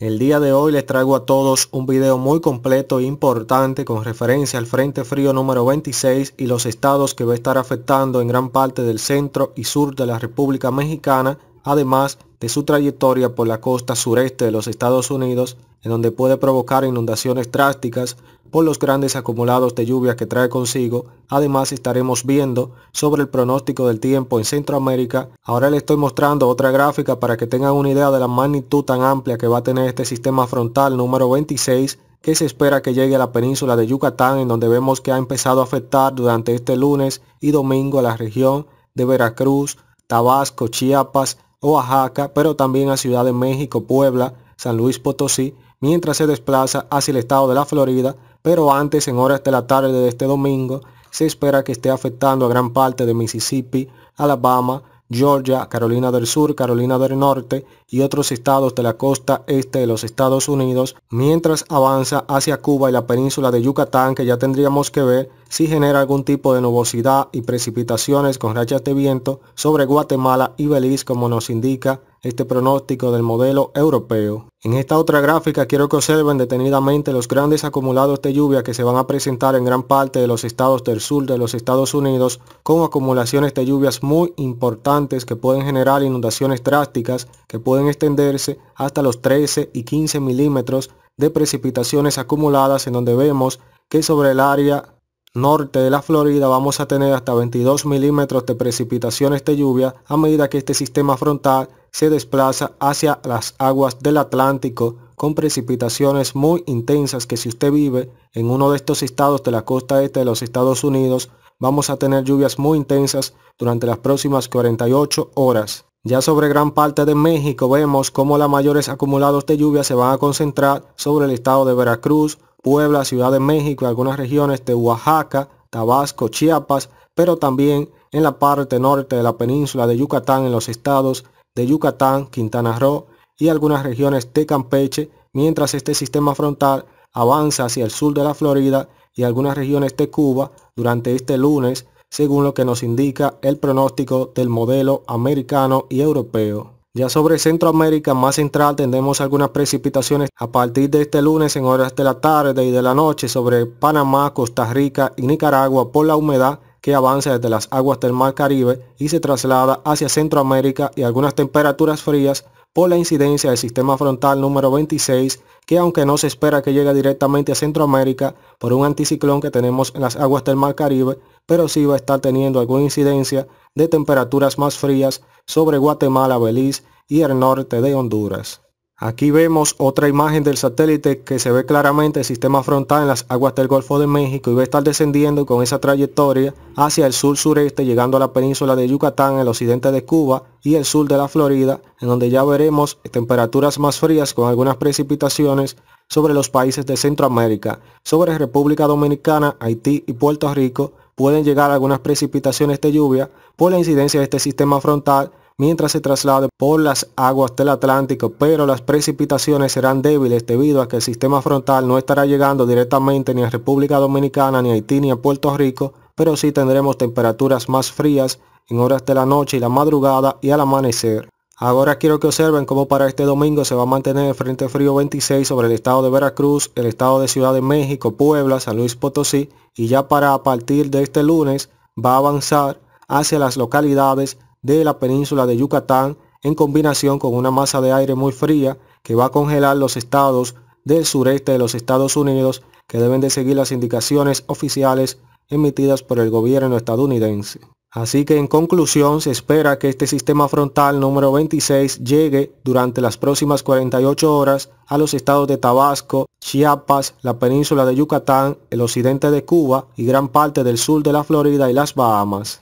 El día de hoy les traigo a todos un video muy completo e importante con referencia al Frente Frío número 26 y los estados que va a estar afectando en gran parte del centro y sur de la República Mexicana, además de su trayectoria por la costa sureste de los Estados Unidos, en donde puede provocar inundaciones drásticas por los grandes acumulados de lluvia que trae consigo. Además estaremos viendo sobre el pronóstico del tiempo en Centroamérica. Ahora les estoy mostrando otra gráfica para que tengan una idea de la magnitud tan amplia que va a tener este sistema frontal número 26, que se espera que llegue a la península de Yucatán, en donde vemos que ha empezado a afectar durante este lunes y domingo a la región de Veracruz, Tabasco, Chiapas, Oaxaca, pero también a Ciudad de México, Puebla, San Luis Potosí, mientras se desplaza hacia el estado de la Florida. Pero antes, en horas de la tarde de este domingo, se espera que esté afectando a gran parte de Mississippi, Alabama, Georgia, Carolina del Sur, Carolina del Norte y otros estados de la costa este de los Estados Unidos, mientras avanza hacia Cuba y la península de Yucatán, que ya tendríamos que ver si genera algún tipo de nubosidad y precipitaciones con rachas de viento sobre Guatemala y Belice, como nos indica este pronóstico del modelo europeo. En esta otra gráfica quiero que observen detenidamente los grandes acumulados de lluvia que se van a presentar en gran parte de los estados del sur de los Estados Unidos, con acumulaciones de lluvias muy importantes que pueden generar inundaciones drásticas que pueden extenderse hasta los 13 y 15 milímetros de precipitaciones acumuladas, en donde vemos que sobre el área norte de la Florida vamos a tener hasta 22 milímetros de precipitaciones de lluvia a medida que este sistema frontal se desplaza hacia las aguas del Atlántico, con precipitaciones muy intensas que si usted vive en uno de estos estados de la costa este de los Estados Unidos, vamos a tener lluvias muy intensas durante las próximas 48 horas. Ya sobre gran parte de México vemos cómo los mayores acumulados de lluvia se van a concentrar sobre el estado de Veracruz, Puebla, Ciudad de México y algunas regiones de Oaxaca, Tabasco, Chiapas, pero también en la parte norte de la península de Yucatán, en los estados de Yucatán, Quintana Roo y algunas regiones de Campeche, mientras este sistema frontal avanza hacia el sur de la Florida y algunas regiones de Cuba durante este lunes, según lo que nos indica el pronóstico del modelo americano y europeo. Ya sobre Centroamérica más central tendremos algunas precipitaciones a partir de este lunes en horas de la tarde y de la noche sobre Panamá, Costa Rica y Nicaragua por la humedad que avanza desde las aguas del Mar Caribe y se traslada hacia Centroamérica, y algunas temperaturas frías por la incidencia del sistema frontal número 26, que aunque no se espera que llegue directamente a Centroamérica por un anticiclón que tenemos en las aguas del Mar Caribe, pero sí va a estar teniendo alguna incidencia de temperaturas más frías sobre Guatemala, Belice y el norte de Honduras. Aquí vemos otra imagen del satélite que se ve claramente el sistema frontal en las aguas del Golfo de México y va a estar descendiendo con esa trayectoria hacia el sur-sureste, llegando a la península de Yucatán, el occidente de Cuba y el sur de la Florida, en donde ya veremos temperaturas más frías con algunas precipitaciones sobre los países de Centroamérica. Sobre República Dominicana, Haití y Puerto Rico pueden llegar algunas precipitaciones de lluvia por la incidencia de este sistema frontal mientras se traslade por las aguas del Atlántico, pero las precipitaciones serán débiles debido a que el sistema frontal no estará llegando directamente ni a República Dominicana, ni a Haití, ni a Puerto Rico, pero sí tendremos temperaturas más frías en horas de la noche y la madrugada y al amanecer. Ahora quiero que observen cómo para este domingo se va a mantener el Frente Frío 26 sobre el estado de Veracruz, el estado de Ciudad de México, Puebla, San Luis Potosí, y ya para a partir de este lunes va a avanzar hacia las localidades de la península de Yucatán, en combinación con una masa de aire muy fría que va a congelar los estados del sureste de los Estados Unidos, que deben de seguir las indicaciones oficiales emitidas por el gobierno estadounidense. Así que en conclusión, se espera que este sistema frontal número 26 llegue durante las próximas 48 horas a los estados de Tabasco, Chiapas, la península de Yucatán, el occidente de Cuba y gran parte del sur de la Florida y las Bahamas.